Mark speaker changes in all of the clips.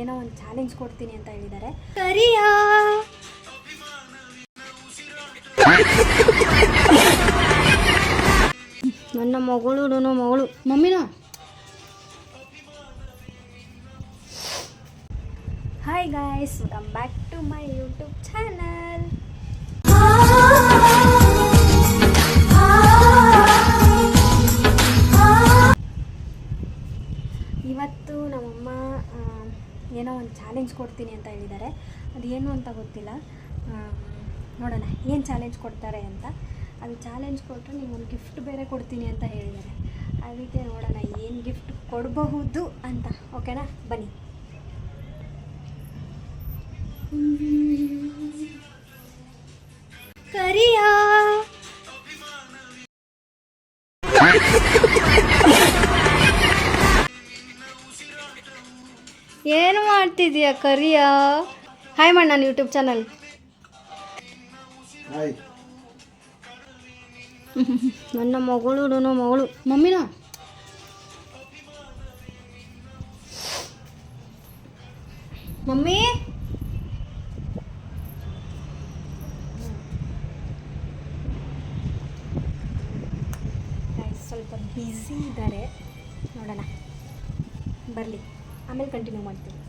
Speaker 1: ಏನೋ ಒಂದು ಚಾಲೆಂಜ್ ಕೊಡ್ತೀನಿ ಅಂತ ಹೇಳಿದ್ದಾರೆ. ಕರಿಯಾ ನನ್ನ ಮಗಳು ಮಮ್ಮಿನ. Hi guys, welcome back to my YouTube channel. ಇವತ್ತು ನಮ್ಮಮ್ಮ ಏನೋ ಒಂದು ಚಾಲೆಂಜ್ ಕೊಡ್ತೀನಿ ಅಂತ ಹೇಳಿದ್ದಾರೆ. ಅದು ಏನು ಅಂತ ಗೊತ್ತಿಲ್ಲ, ನೋಡೋಣ ಏನು ಚಾಲೆಂಜ್ ಕೊಡ್ತಾರೆ ಅಂತ. ಅದು ಚಾಲೆಂಜ್ ಕೊಟ್ಟರೆ ನಿಮಗೊಂದು ಗಿಫ್ಟ್ ಬೇರೆ ಕೊಡ್ತೀನಿ ಅಂತ ಹೇಳಿದ್ದಾರೆ. ಅದಕ್ಕೆ ನೋಡೋಣ ಏನು ಗಿಫ್ಟ್ ಕೊಡಬಹುದು ಅಂತ. ಓಕೆನಾ, ಬನ್ನಿ. ಕರಿಯಾ ಏನು ಮಾಡ್ತಿದ್ಯಾ ಕರಿಯಾ? ಹಾಯ್ ಮಾಡಿ ನನ್ನ ಯೂಟ್ಯೂಬ್ ಚಾನಲ್. ನನ್ನ ಮಗಳು ಮಮ್ಮಿನ. ಮಮ್ಮಿ ಸ್ವಲ್ಪ ಬ್ಯುಸಿ ಇದ್ದಾರೆ, ನೋಡೋಣ ಬರಲಿ, ಆಮೇಲೆ ಕಂಟಿನ್ಯೂ ಮಾಡ್ತೀನಿ.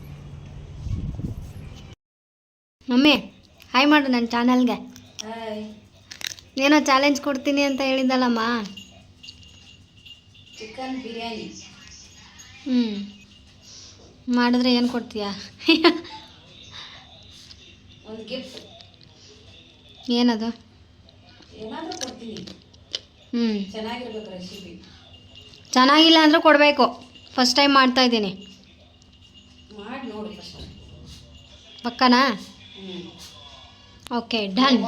Speaker 1: ಮಮ್ಮಿ ಹಾಯ್ ಮಾಡು ನನ್ನ ಚಾನಲ್ಗೆ. ಏನೋ ಚಾಲೆಂಜ್ ಕೊಡ್ತೀನಿ ಅಂತ ಹೇಳಿದ್ದಲ್ಲಮ್ಮ,
Speaker 2: ಚಿಕನ್ ಬಿರಿಯಾನಿ.
Speaker 1: ಮಾಡಿದ್ರೆ ಏನು ಕೊಡ್ತೀಯಾ?
Speaker 2: ಒಂದು ಗಿಫ್ಟ್.
Speaker 1: ಏನದು?
Speaker 2: ಏನಾದರೂ ಕೊಡ್ತೀನಿ. ಚೆನ್ನಾಗಿರ್ಬೇಕು ರೆಸಿಪಿ.
Speaker 1: ಚೆನ್ನಾಗಿಲ್ಲ ಅಂದರೆ ಕೊಡಬೇಕು. ಫಸ್ಟ್ ಟೈಮ್ ಮಾಡ್ತಾಯಿದ್ದೀನಿ,
Speaker 2: ಮಾಡಿ ನೋಡಿ ಫಸ್ಟ್.
Speaker 1: ಪಕ್ಕನಾ? Okay, done.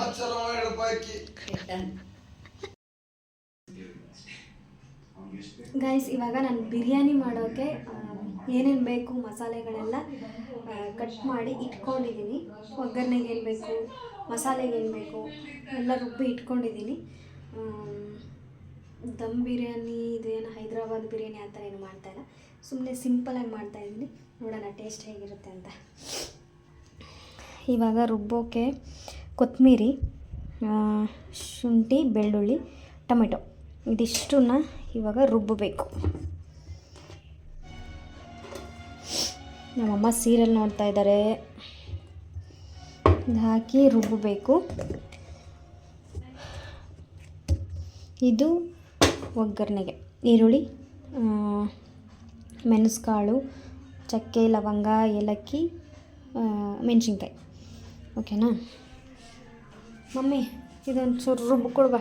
Speaker 1: ಗೈಸ್, ಇವಾಗ ನಾನು ಬಿರಿಯಾನಿ ಮಾಡೋಕ್ಕೆ ಏನೇನು ಬೇಕು ಮಸಾಲೆಗಳೆಲ್ಲ ಕಟ್ ಮಾಡಿ ಇಟ್ಕೊಂಡಿದ್ದೀನಿ. ಒಗ್ಗರಣೆಗೆ ಏನು ಬೇಕು, ಮಸಾಲೆಗೆ ಏನು ಬೇಕು ಎಲ್ಲ ರುಬ್ಬಿ ಇಟ್ಕೊಂಡಿದ್ದೀನಿ. ದಮ್ ಬಿರಿಯಾನಿ ಇದೇನು ಹೈದ್ರಾಬಾದ್ ಬಿರಿಯಾನಿ ಆ ಥರ ಏನು ಮಾಡ್ತಾಯಿಲ್ಲ, ಸುಮ್ಮನೆ ಸಿಂಪಲಾಗಿ ಮಾಡ್ತಾಯಿದ್ದೀನಿ. ನೋಡೋಣ ಟೇಸ್ಟ್ ಹೇಗಿರುತ್ತೆ ಅಂತ. ಇವಾಗ ರುಬ್ಬೋಕ್ಕೆ ಕೊತ್ತಂಬರಿ, ಶುಂಠಿ, ಬೆಳ್ಳುಳ್ಳಿ, ಟೊಮೆಟೊ ಇದಿಷ್ಟನ್ನ ಇವಾಗ ರುಬ್ಬಬೇಕು. ನಮ್ಮಮ್ಮ ಸೀರಿಯಲ್ ನೋಡ್ತಾ ಇದ್ದಾರೆ. ಇದು ಹಾಕಿ ರುಬ್ಬಬೇಕು. ಇದು ಒಗ್ಗರಣೆಗೆ ಈರುಳ್ಳಿ, ಮೆಣಸುಕಾಳು, ಚಕ್ಕೆ, ಲವಂಗ, ಏಲಕ್ಕಿ, ಮೆಣಸಿನ್ಕಾಯಿ. ಓಕೆನಾ ಮಮ್ಮಿ? ಇದೊಂದು ಚೂರು ರುಬ್ಬು ಕೊಡ್ಬಾ.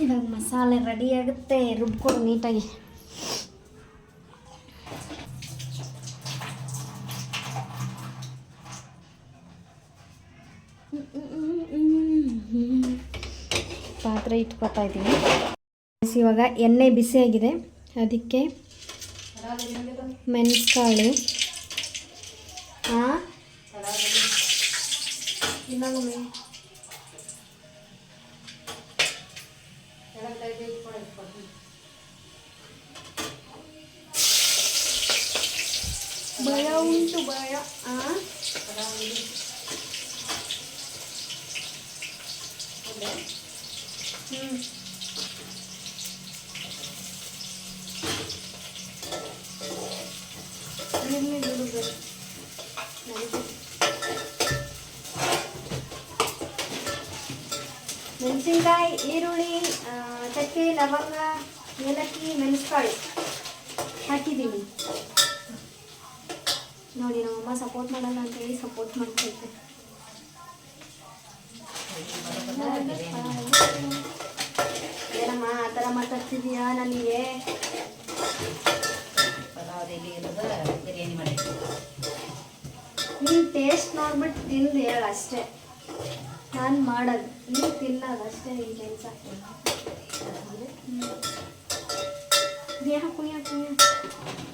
Speaker 1: ಇವಾಗ ಮಸಾಲೆ ರೆಡಿ ಆಗುತ್ತೆ, ರುಬ್ಕೊಡು ನೀಟಾಗಿ. ಪಾತ್ರೆ ಇಟ್ಕೊತಾ ಇದ್ದೀನಿ. ಇವಾಗ ಎಣ್ಣೆ ಬಿಸಿಯಾಗಿದೆ, ಅದಕ್ಕೆ ಮೆಣಸುಕಾಳು, ಇಲ್ಲ ಮಮ್ಮಿ, ಭಯ ಉಂಟು ಭಯ. ಮೆಣಸಿನ್ಕಾಯಿ, ಈರುಳ್ಳಿ, ಚಕ್ಕೆ, ಲವಂಗ, ಏಲಕ್ಕಿ, ಮೆಣಸುಕಾಳು ಹಾಕಿದ್ದೀನಿ. ನೋಡಿ, ನಮ್ಮಮ್ಮ ಸಪೋರ್ಟ್ ಮಾಡಲ್ಲ ಅಂತೇಳಿ ಸಪೋರ್ಟ್ ಮಾಡ್ತೈತೆ. ಏನಮ್ಮ ಆ ಥರ ಮಾತಾಡ್ತಿದೀಯಾ ನನಗೆ?
Speaker 2: ಬಿರಿಯಾನಿ ಮಾಡಿ
Speaker 1: ನೀನು ಟೇಸ್ಟ್ ನೋಡ್ಬಿಟ್ಟು ತಿಂದು ಹೇಳು ಅಷ್ಟೇ. ನಾನು ಮಾಡೋದು ನೀನು ತಿನ್ನೋದು ಅಷ್ಟೇ ನಿನ್ನ ಕೆಲಸ.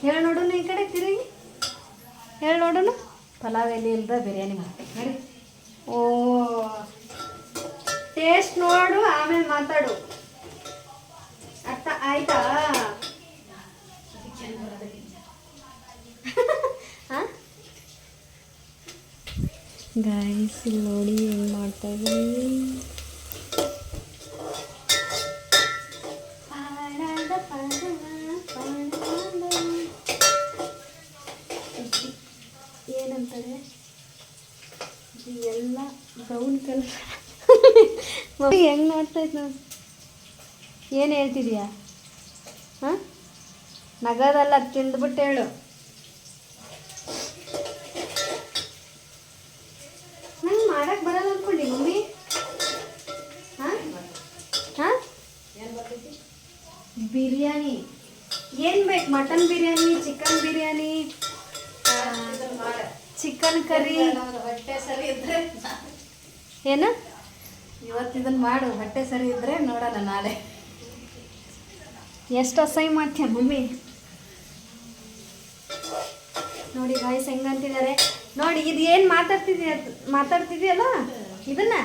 Speaker 1: ಹೇಳಿ ನೋಡೋಣ, ಈ ಕಡೆ ತಿರುಗಿ ಹೇಳಿ ನೋಡೋಣ.
Speaker 2: ಪಲಾವ್ ಎಲೆ ಇಲ್ದ ಬಿರಿಯಾನಿ ಮಾಡ್ತೀನಿ ನೋಡಿ.
Speaker 1: ಓ, ಟೇಸ್ಟ್ ನೋಡು ಆಮೇಲೆ ಮಾತಾಡು, ಅರ್ಥ ಆಯ್ತು? ಆಯ್ತಾ ಗಾಯ್ಸ್ ಇಲ್ಲಿ ನೋಡಿ ಹೆಂಗೆ ಮಾಡ್ತಾ ಇದ್ದೀನಿ. ಏನಂತಾರೆ ಎಲ್ಲ ಬ್ರೌನ್ ಕಲರ್ ಮಮ್ಮಿ ಹೆಂಗೆ ನೋಡ್ತಾಯಿತ್ತು ನೋಡಿ. ಏನು ಹೇಳ್ತಿದ್ಯಾ? ಹಾಂ, ನಗದಲ್ಲ, ತಿಂದ್ಬಿಟ್ಟು ಹೇಳು. ನಂಗೆ ಮಾಡಕ್ಕೆ ಬರಲ್ಲ ಅಂದ್ಕೊಂಡಿ ಮಮ್ಮಿ. ಹಾಂ ಹಾಂ, ಬಿರಿಯಾನಿ ಏನು ಬೇಕು? Mutton biryani, chicken biryani, chicken curry.
Speaker 2: ಹೊಟ್ಟೆ ಸರಿ ಇದ್ರೆ
Speaker 1: ಏನು
Speaker 2: ಇವತ್ತಿದನ್ನು ಮಾಡು, ಹೊಟ್ಟೆ ಸರಿ ಇದ್ರೆ ನೋಡೋಣ ನಾಳೆ.
Speaker 1: ಎಷ್ಟು ಅಸಹ್ಯ ಮಾಡ್ತೀಯ ಮಮ್ಮಿ. ನೋಡಿ ಗಾಯ್ಸ್ ಹೆಂಗಂತಿದ್ದಾರೆ ನೋಡಿ. ಇದು ಏನು ಮಾತಾಡ್ತಿದ್ಯಲ್ಲ ಇದನ್ನ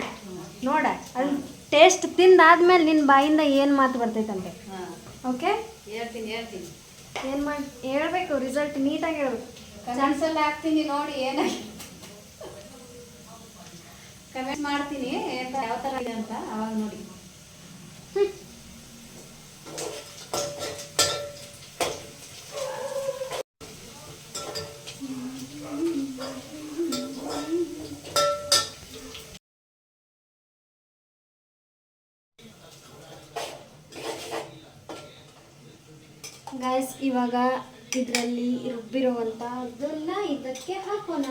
Speaker 1: ನೋಡ, ಅದು ಟೇಸ್ಟ್ ತಿಂದಾದ್ಮೇಲೆ ನಿನ್ನ ಬಾಯಿಂದ ಏನು ಮಾತು ಬರ್ತೈತಂತೆ.
Speaker 2: ಹಾಂ,
Speaker 1: ಓಕೆ,
Speaker 2: ಹೇಳ್ತೀನಿ.
Speaker 1: ಏನು ಮಾಡಿ ಹೇಳ್ಬೇಕು, ರಿಸಲ್ಟ್ ನೀಟಾಗಿ ಹೇಳ್ಬೇಕು.
Speaker 2: ಚಾನ್ಸಲ್ಲಿ ಹಾಕ್ತೀನಿ ನೋಡಿ, ಏನಾಗಿ ಕಮೆಂಟ್ ಮಾಡ್ತೀನಿ ಅಂತ, ಯಾವ ಥರ ಇದೆ ಅಂತ ಅವಾಗ ನೋಡಿ.
Speaker 1: ಗಾಯ್ಸ್ ಇವಾಗ ಇದರಲ್ಲಿ ರುಬ್ಬಿರುವಂಥ ಅದನ್ನ ಇದಕ್ಕೆ ಹಾಕೋಣ.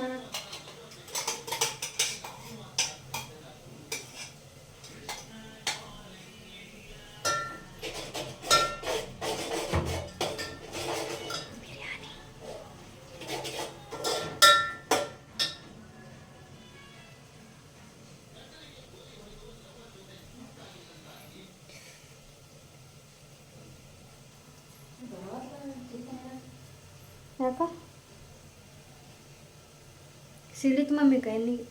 Speaker 1: ಯಾಕ ಸಿಳಿತ್ ಮಮ್ಮಿ ಕೈನಿಗೆ.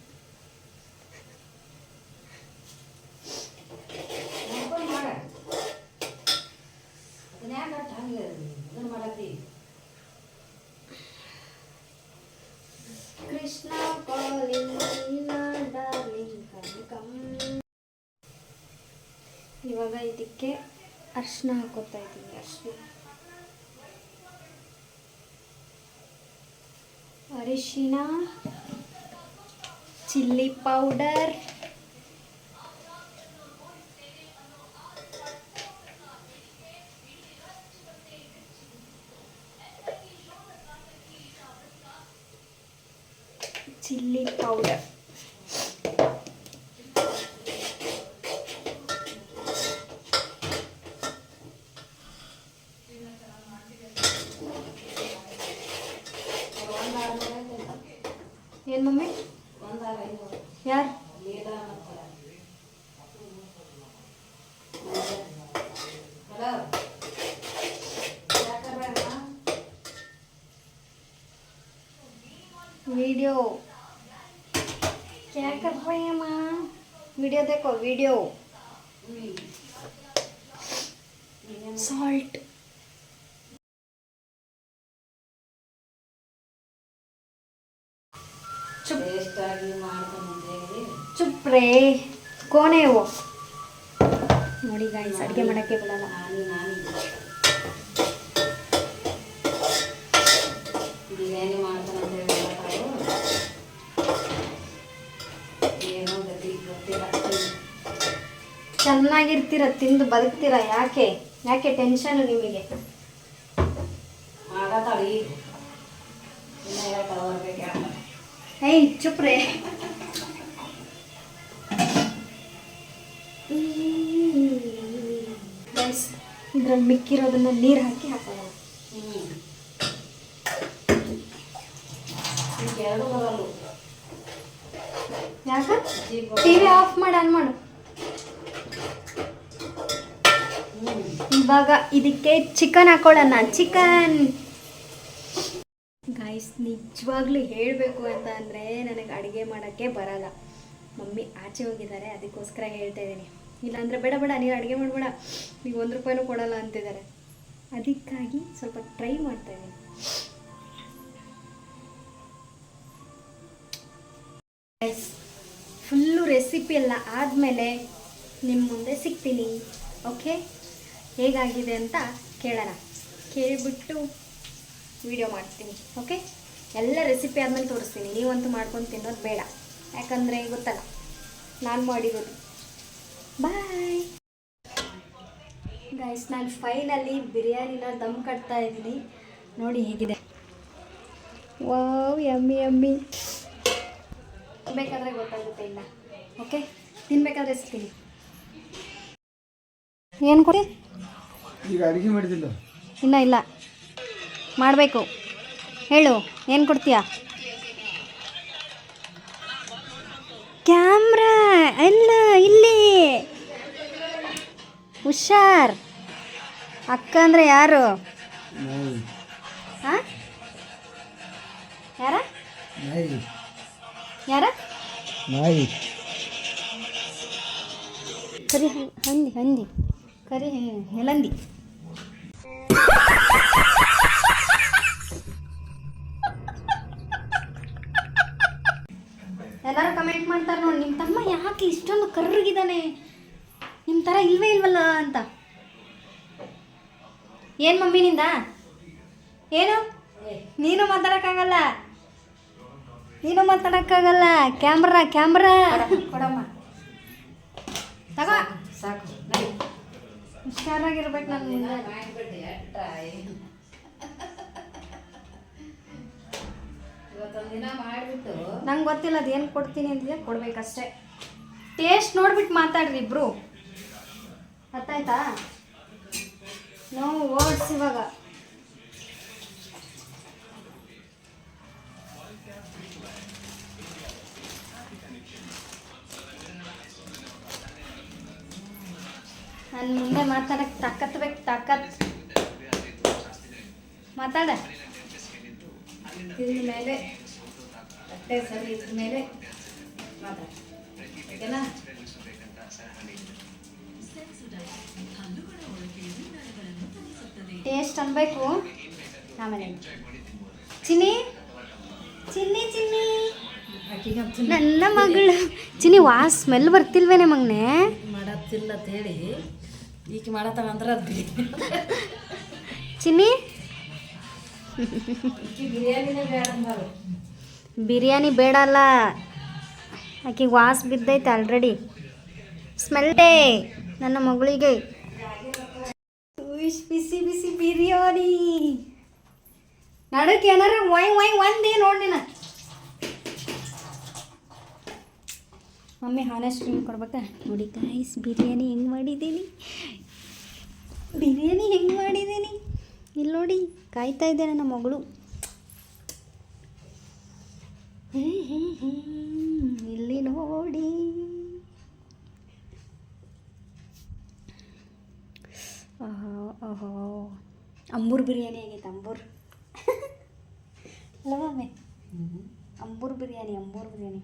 Speaker 1: ಕೃಷ್ಣ ಇವಾಗ ಇದಕ್ಕೆ ಅರಿಶಿನ ಹಾಕೋತಾ ಇದ್ದೀನಿ. ಅರಿಶಿನ, ಚಿಲ್ಲಿ ಪೌಡರ್, ಚಿಲ್ಲಿ ಪೌಡರ್, ಏನು ಮಮ್ಮಿ? ಯಾರು? वीडियो क्या कर रहे हैं माँ? वीडियो देखो, वीडियो। सॉल्ट, चुप रೇ, कौन है वो? ನೋಡಿ ಗಾಯ್ಸ್, ಅಡುಗೆ ಮಾಡೋಕ್ಕೆ ಬಿಡಲ್ಲ.
Speaker 2: ಬಿರಿಯಾನಿ ಮಾಡ್ತಾನಂತ ಏನೋ ಗತಿ ಗೊತ್ತಿಲ್ಲ.
Speaker 1: ಚೆನ್ನಾಗಿರ್ತೀರ, ತಿಂದು ಬದುಕ್ತೀರ. ಯಾಕೆ ಟೆನ್ಷನ್ ನಿಮಗೆ?
Speaker 2: ಮಾಡತಾಳಿ ಇನ್ನ ಎರಡು ಅವರ್ ಬೇಕು.
Speaker 1: ಏಯ್ ಚುಪ್ ರೇ. ಗೈಸ್ ಇದ್ರಲ್ಲಿ ಮಿಕ್ಕಿರೋದನ್ನ ನೀರು ಹಾಕಿ ಹಾಕೋಣ.
Speaker 2: ಎರಡು ಬರಲ್ಲ.
Speaker 1: ಯಾಕ? ಟಿವಿ ಆಫ್ ಮಾಡಿ ಆನ್ ಮಾಡು. ಇವಾಗ ಇದಕ್ಕೆ ಚಿಕನ್ ಹಾಕೊಳ್ಳೋಣ. ಚಿಕನ್ ಗಾಯ್ಸ್, ನಿಜವಾಗ್ಲೂ ಹೇಳಬೇಕು ಅಂತ ಅಂದರೆ ನನಗೆ ಅಡುಗೆ ಮಾಡೋಕ್ಕೆ ಬರಲ್ಲ. ಮಮ್ಮಿ ಆಚೆ ಹೋಗಿದ್ದಾರೆ, ಅದಕ್ಕೋಸ್ಕರ ಹೇಳ್ತಾ ಇದ್ದೀನಿ. ಇಲ್ಲಾಂದರೆ ಬೇಡ ನೀನು ಅಡುಗೆ ಮಾಡಬೇಡ, ಈಗ 1 ರೂಪಾಯಿನೂ ಕೊಡಲ್ಲ ಅಂತಿದ್ದಾರೆ. ಅದಕ್ಕಾಗಿ ಸ್ವಲ್ಪ ಟ್ರೈ ಮಾಡ್ತಾ ಇದ್ದೀನಿ. ಫುಲ್ಲು ರೆಸಿಪಿ ಎಲ್ಲ ಆದಮೇಲೆ ನಿಮ್ಮ ಮುಂದೆ ಸಿಗ್ತೀನಿ. ಓಕೆ, ಹೇಗಾಗಿದೆ ಅಂತ ಕೇಳೋಣ. ಕೇಳಿಬಿಟ್ಟು ವಿಡಿಯೋ ಮಾಡ್ತೀನಿ. ಓಕೆ, ಎಲ್ಲ ರೆಸಿಪಿ ಆದಮೇಲೆ ತೋರಿಸ್ತೀನಿ. ನೀವಂತೂ ಮಾಡ್ಕೊಂಡು ತಿನ್ನೋದು ಬೇಡ, ಯಾಕಂದರೆ ಗೊತ್ತಲ್ಲ ನಾನು ಮಾಡಿರೋದು. ಬಾಯ್ ಗೈಸ್, ನಾನು ಫೈನಲಿ ಬಿರಿಯಾನಿನ ದಮ್ ಕಟ್ತಾ ಇದ್ದೀನಿ. ನೋಡಿ ಹೇಗಿದೆ. Wow, yummy yummy. ಬೇಕಾದರೆ ಗೊತ್ತಾಗುತ್ತೆ, ಇಲ್ಲ ಓಕೆ, ತಿನ್ಬೇಕಾದ್ರೆ ಸಿಗ್ತೀನಿ. ಏನು ಕೊಡಿ?
Speaker 3: ಈಗ ಅಡುಗೆ ಮಾಡಿದಿಲ್ಲ
Speaker 1: ಇನ್ನೂ ಇಲ್ಲ, ಮಾಡಬೇಕು. ಹೇಳು, ಏನು ಕೊಡ್ತೀಯಾ? ಕ್ಯಾಮ್ರಾ ಎಲ್ಲ ಇಲ್ಲಿ. ಹುಷಾರ್. ಅಕ್ಕ ಅಂದರೆ ಯಾರು? ಹಾಂ, ಯಾರ ಯಾರ?
Speaker 3: ನಾಯಿ.
Speaker 1: ಕರಿ ಹಂದಿ ಹಂದಿ ಕರಿ ಹೆಲಂದಿ. ಎಲ್ಲರೂ ಕಮೆಂಟ್ ಮಾಡ್ತಾರೆ ನೋಡಿ, ನಿಮ್ಮ ತಮ್ಮ ಯಾಕೆ ಇಷ್ಟೊಂದು ಕರ್ರಗಿದ್ದಾನೆ, ನಿಮ್ಮ ಥರ ಇಲ್ವೇ ಇಲ್ವಲ್ಲ ಅಂತ. ಏನು ಮಮ್ಮಿ ನಿಂದ? ಏನು? ನೀನು ಮಾತಾಡೋಕ್ಕಾಗಲ್ಲ, ನೀನು ಮಾತಾಡೋಕ್ಕಾಗಲ್ಲ. ಕ್ಯಾಮ್ರಾ ಕ್ಯಾಮ್ರಾ
Speaker 2: ಕೊಡಮ್ಮ,
Speaker 1: ತಗೋ.
Speaker 2: ಸಾಕು.
Speaker 1: ಹುಷಾರಾಗಿರ್ಬೇಕು ನನ್ನ ಮುಂದೆ.
Speaker 2: ಇವತ್ತೊಂದು ದಿನ ಮಾಡಿಬಿಟ್ಟು
Speaker 1: ನಂಗೆ ಗೊತ್ತಿಲ್ಲ ಅದು ಏನು ಕೊಡ್ತೀನಿ ಅಂತಿದೆ, ಕೊಡ್ಬೇಕಷ್ಟೇ. ಟೇಸ್ಟ್ ನೋಡ್ಬಿಟ್ಟು ಮಾತಾಡ್ರಿ ಇಬ್ರು, ಅರ್ಥಾಯ್ತಾ? ನೋ ವರ್ಡ್ಸ್ ಇವಾಗ. ನನ್ನ ಮುಂದೆ ಮಾತಾಡಕ್ಕೆ ತಾಕತ್ ಬೇಕು, ತಾಕತ್. ಮಾತಾಡ.
Speaker 2: ತಿಂದ ಮೇಲೆ ಹೊಟ್ಟೆ ಸರಿ ಇದ್ದ ಮೇಲೆ ಮಾತಾಡ, ಓಕೆನಾ?
Speaker 1: ಟೇಸ್ಟ್ ಅನ್ಬೇಕು, ಆಮೇಲೆ ಚಿನ್ನಿ ಚಿನ್ನಿ ಚಿನ್ನಿ
Speaker 2: ಆಕಿಗಂತೂ
Speaker 1: ನನ್ನ ಮಗಳು. ಚಿನ್ನಿ ವಾಸ್ ಸ್ಮೆಲ್ ಬರ್ತಿಲ್ವೇನೆ ಮಗನೆ?
Speaker 2: ಮಾಡತ್ತಿಲ್ಲ ಅಂತ ಹೇಳಿ ಈಕೆ ಮಾಡತ್ತಾಳ ಅಂದ್ರೆ ಅದು
Speaker 1: ಚಿನ್ನಿ
Speaker 2: ಈಕೆ ಬಿರಿಯಾನಿನೇ ಬೇಡ ಅಂಬಾರು.
Speaker 1: ಬಿರಿಯಾನಿ ಬೇಡ ಅಲ್ಲ, ಆಕೆಗೆ ವಾಸ್ ಬಿದ್ದೈತೆ ಆಲ್ರೆಡಿ. ಸ್ಮೆಲ್ ಡೇ ನನ್ನ ಮಗಳಿಗೆ. ಬಿಸಿ ಬಿಸಿ ಬಿರಿಯಾನಿ ನಡಕ್ಕೆ ಏನಾರ ವೈ ವೈ ಒಂದೇ ನೋಡಿನ. ಮಮ್ಮಿ ಹಾನೆಸ್ಟ್ ರಿವ್ಯೂ ಕೊಡ್ಬೇಕಾ? ನೋಡಿ ಗೈಸ್, ಬಿರಿಯಾನಿ ಹೆಂಗೆ ಮಾಡಿದ್ದೀನಿ, ಬಿರಿಯಾನಿ ಹೆಂಗೆ ಮಾಡಿದ್ದೀನಿ ಇಲ್ಲಿ ನೋಡಿ. ಕಾಯ್ತಾ ಇದ್ದೆ ನನ್ನ ಮಗಳು. ಇಲ್ಲಿ ನೋಡಿ. ಓಹೋ, ಅಂಬೂರ್ ಬಿರಿಯಾನಿ ಆಗೈತೆ. ಅಂಬೂರ್ ಅಲ್ಲ ಮಮ್ಮಿ? ಅಂಬೂರ್ ಬಿರಿಯಾನಿ, ಅಂಬೂರ್ ಬಿರಿಯಾನಿ.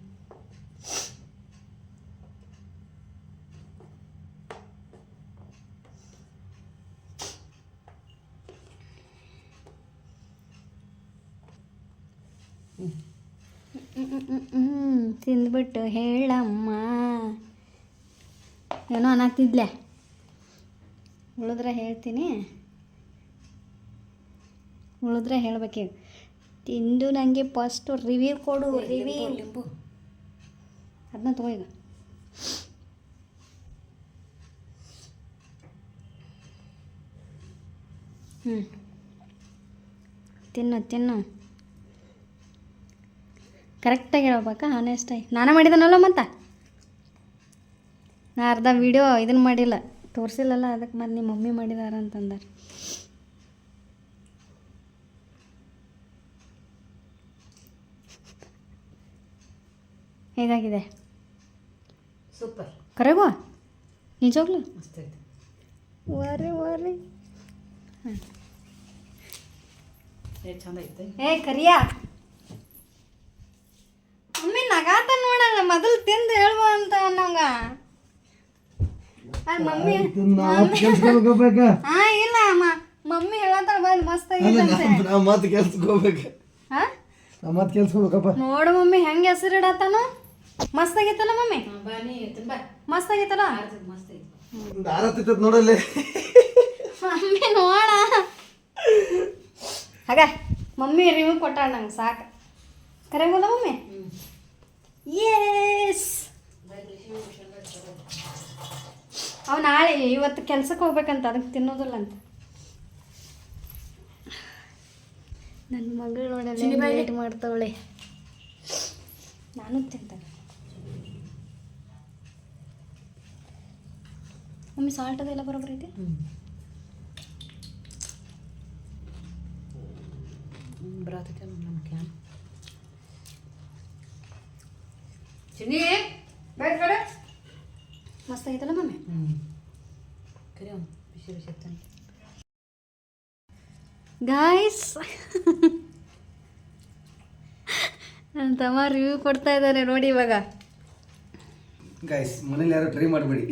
Speaker 1: ತಿಂದ್ಬಿಟ್ಟು ಹೇಳಮ್ಮ. ಏನೋ ಅನ್ನತ್ತಿದ್ಲೆ, ಉಳಿದ್ರೆ ಹೇಳ್ತೀನಿ, ಉಳಿದ್ರೆ ಹೇಳ್ಬೇಕೀಗ. ತಿಂದು ನನಗೆ ಫಸ್ಟು ರಿವ್ಯೂ ಕೊಡು. ರಿವ್ಯೂ
Speaker 2: ಲಿಂಬು
Speaker 1: ಅದನ್ನ ತಗೋ ಈಗ. ತಿನ್ನು ತಿನ್ನು, ಕರೆಕ್ಟಾಗಿ ಹೇಳ್ಬೇಕಾ? ಹಾನೆಸ್ಟಾಗಿ ನಾನೇ ಮಾಡಿದನಲ್ಲ ಮತ್ತೆ. ನಾ ಅರ್ಧ ವೀಡಿಯೋ ಇದನ್ನು ಮಾಡಿಲ್ಲ, ತೋರಿಸಿಲ್ಲಲ್ಲ, ಅದಕ್ಕೆ ಮತ್ತೆ ನಿಮ್ಮ ಮಮ್ಮಿ ಮಾಡಿದಾರ ಅಂತಂದಾರೆ. ಹೇಗಾಗಿದೆ?
Speaker 2: ಸೂಪರ್.
Speaker 1: ಕರೆಗೋ ನಿಜವಾಗ್ಲು
Speaker 2: ಮಸ್ತೈತೆ.
Speaker 1: ವರೆ ವರೆ. ಹಾಂ,
Speaker 2: ಚಂದ ಐತೆ.
Speaker 1: ಏ ಕರಿಯಾ, ಮಮ್ಮಿ ನಗಾತ ನೋಡಲ್ಲ, ಮೊದಲು ತಿಂದು ಹೇಳ್ಬ ಅಂತ ಅನ್ನಂಗ. ಮಮ್ಮಿ
Speaker 3: ಹೋಗ್ಬೇಕಾ?
Speaker 1: ಹಾಂ ಇಲ್ಲ ಮಮ್ಮಿ ಅಲ್ಲಿ ಮಸ್ತ್ ಆಗೈತಂತೆ.
Speaker 3: ನಾವು ಮತ್ತೆ ಕೆಲ್ಸಕ್ಕೆ ಹೋಗ್ಬೇಕು.
Speaker 1: ಹಾಂ
Speaker 3: ನಾವು ಮತ್ತೆ ಕೆಲ್ಸಕ್ಕೆ ಹೋಗ್ಬೇಕಪ್ಪ.
Speaker 1: ನೋಡು ಮಮ್ಮಿ ಹೆಂಗೆ ಹೆಸರು ಇಡತ್ತಾನು. ಮಸ್ತ್ ಆಗೈತಲ್ಲ ಮಮ್ಮಿ,
Speaker 2: ಬಾನಿ ತುಂಬಾ
Speaker 1: ಮಸ್ತ್ ಆಗೈತಲ್ಲ
Speaker 2: ಮಸ್ತ್ ಐತಿ.
Speaker 3: ಒಂದು ಆರತ್ತಿತ್ತು ನೋಡಲ್ಲೇ.
Speaker 1: ಮಮ್ಮಿ ನೋಡ ಹಾಗ ಮಮ್ಮಿ ರಿವ್ಯೂ ಕೊಟ್ಟಾಳ ನಂಗೆ ಸಾಕು. ಕರೆಗೋಲ್ಲ ಮಮ್ಮಿ. ಯೇಸ್ ಅವ್ ನಾಳೆ ಇವತ್ತು ಕೆಲ್ಸಕ್ಕೆ ಹೋಗ್ಬೇಕಂತ, ಅದಕ್ಕೆ ತಿನ್ನೋದಿಲ್ಲ ಅಂತ. ನನ್ನ ಮಗಳು ನೋಡಲ್ಲ ವೇಟ್ ಮಾಡ್ತಾವಳೆ. ನಾನು ತಿಂತಾನೆ. ಮಮ್ಮಿ ಸಾಲ್ಟ್ ಅದೆಲ್ಲ ಬರೋಬ್ಬರ ಐತೆ.
Speaker 2: ಬರತೈತೆ ನಮ್ಮ ಕ್ಯಾನ್ ಚಿನ್ನಿ ಬೇಡ ಬೇಡ
Speaker 1: ಮಸ್ತ್ ಆಗೈತಲ್ಲ ಮಮ್ಮಿ.
Speaker 2: ಕರಿ ಬಿಸಿ ಬಿಸಿ ಇರ್ತಾನೆ.
Speaker 1: ಗಾಯ್ಸ್ ನನ್ನ ತಮ್ಮ ರಿವ್ಯೂ ಕೊಡ್ತಾ ಇದ್ದಾರೆ ನೋಡಿ ಇವಾಗ.
Speaker 3: ಗೈಸ್ ಮನೇಲಿ ಯಾರು ಟ್ರೈ ಮಾಡಬೇಡಿ.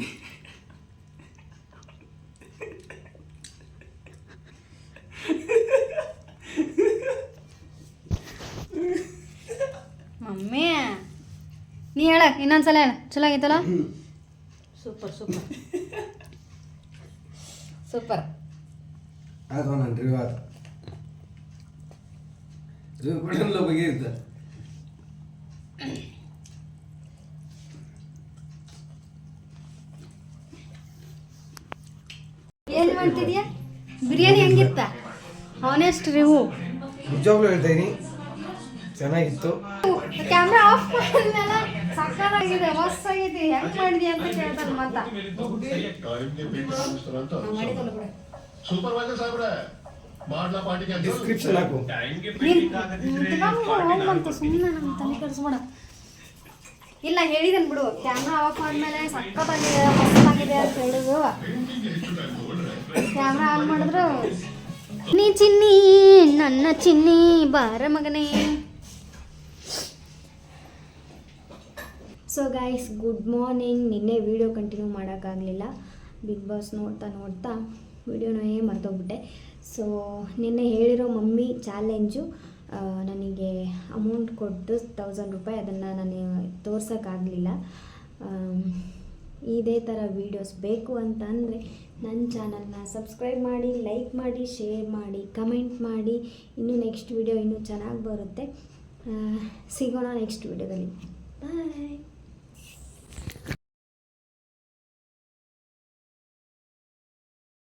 Speaker 1: ಮಮ್ಮಿ ನೀ ಹೇಳ ಇನ್ನೊಂದ್ಸಲ ಹೇಳ. ಚಲೋ ಆಗೈತಲ್ಲ.
Speaker 2: Super super super.
Speaker 3: ಅದು ನಾನು ರಿವ್ಯೂ ಆದ ರಿವ್ಯೂ ಕೊಡಲ್ಲ ಬಗ್ಗೆ ಇದ್ದ.
Speaker 1: ಏನು ಮಾಡ್ತಿದ್ಯಾ? ಬಿರಿಯಾನಿ ಹೆಂಗಿತ್ತ? Honest review.
Speaker 3: ನಿಜವಾಗ್ಲೂ ಹೇಳ್ತಾ ಇದೀನಿ, ಚೆನ್ನಾಗಿತ್ತು.
Speaker 1: ಕ್ಯಾಮ್ರಾ ಆಫ್ ಮಾಡಿದ್ಮೇಲೆ ಸಕ್ಕತ್ತಾಗಿದೆ, ಮಸ್ತ್ ಆಗೈತಿ. ಹೆಂಗ್ ಮಾಡಿದ್ಯಾ ಅಂತ ಕೇಳ್ತಾನೆ ಮತ್ತ.
Speaker 4: ಸೂಪರ್ವೈಸರ್ ಸಾಹೇಬ್ರೆ ಮಾಡ್ಲಾ ಪಾರ್ಟಿಗೆ
Speaker 3: ಡಿಸ್ಕ್ರಿಪ್ಷನ್ ಹಾಕು.
Speaker 1: ಹೋಗ್ಬಂತು ಸುಮ್ಮನೆ ನಮ್ಮ ತಲೆ ಕೆಡಿಸ್ಬೇಡ. ಇಲ್ಲ ಹೇಳಿದನ್ ಬಿಡು, ಕ್ಯಾಮ್ರಾ ಆಫ್ ಆದ್ಮೇಲೆ ಸಕ್ಕತ್ತಾಗಿದೆ ಮಸ್ತಾಗಿದೆ ಅಂತ ಹೇಳಿದ್ರು. ಕ್ಯಾಮ್ರಾ ಆನ್ ಮಾಡಿದ್ರು ನೀ ಚಿನ್ನಿ ನನ್ನ ಚಿನ್ನಿ ಬಾರ ಮಗನೇ. So guys good morning. ನಿನ್ನೆ ವೀಡಿಯೋ ಕಂಟಿನ್ಯೂ ಮಾಡೋಕ್ಕಾಗಲಿಲ್ಲ, ಬಿಗ್ ಬಾಸ್ ನೋಡ್ತಾ ನೋಡ್ತಾ ವೀಡಿಯೋನೇ ಮರ್ತೋಗ್ಬಿಟ್ಟೆ. ಸೊ ನಿನ್ನೆ ಹೇಳಿರೋ ಮಮ್ಮಿ ಚಾಲೆಂಜು ನನಗೆ ಅಮೌಂಟ್ ಕೊಟ್ಟು 1000 ರೂಪಾಯಿ, ಅದನ್ನು ನಾನು ತೋರ್ಸೋಕ್ಕಾಗಲಿಲ್ಲ. ಇದೇ ಥರ ವೀಡಿಯೋಸ್ ಬೇಕು ಅಂತ ಅಂದರೆ ನನ್ನ ಚಾನಲ್ನ ಸಬ್ಸ್ಕ್ರೈಬ್ ಮಾಡಿ, ಲೈಕ್ ಮಾಡಿ, ಶೇರ್ ಮಾಡಿ, ಕಮೆಂಟ್ ಮಾಡಿ. ಇನ್ನೂ ನೆಕ್ಸ್ಟ್ ವೀಡಿಯೋ ಇನ್ನೂ ಚೆನ್ನಾಗಿ ಬರುತ್ತೆ. ಸಿಗೋಣ ನೆಕ್ಸ್ಟ್ ವೀಡಿಯೋದಲ್ಲಿ. ಬಾಯ್.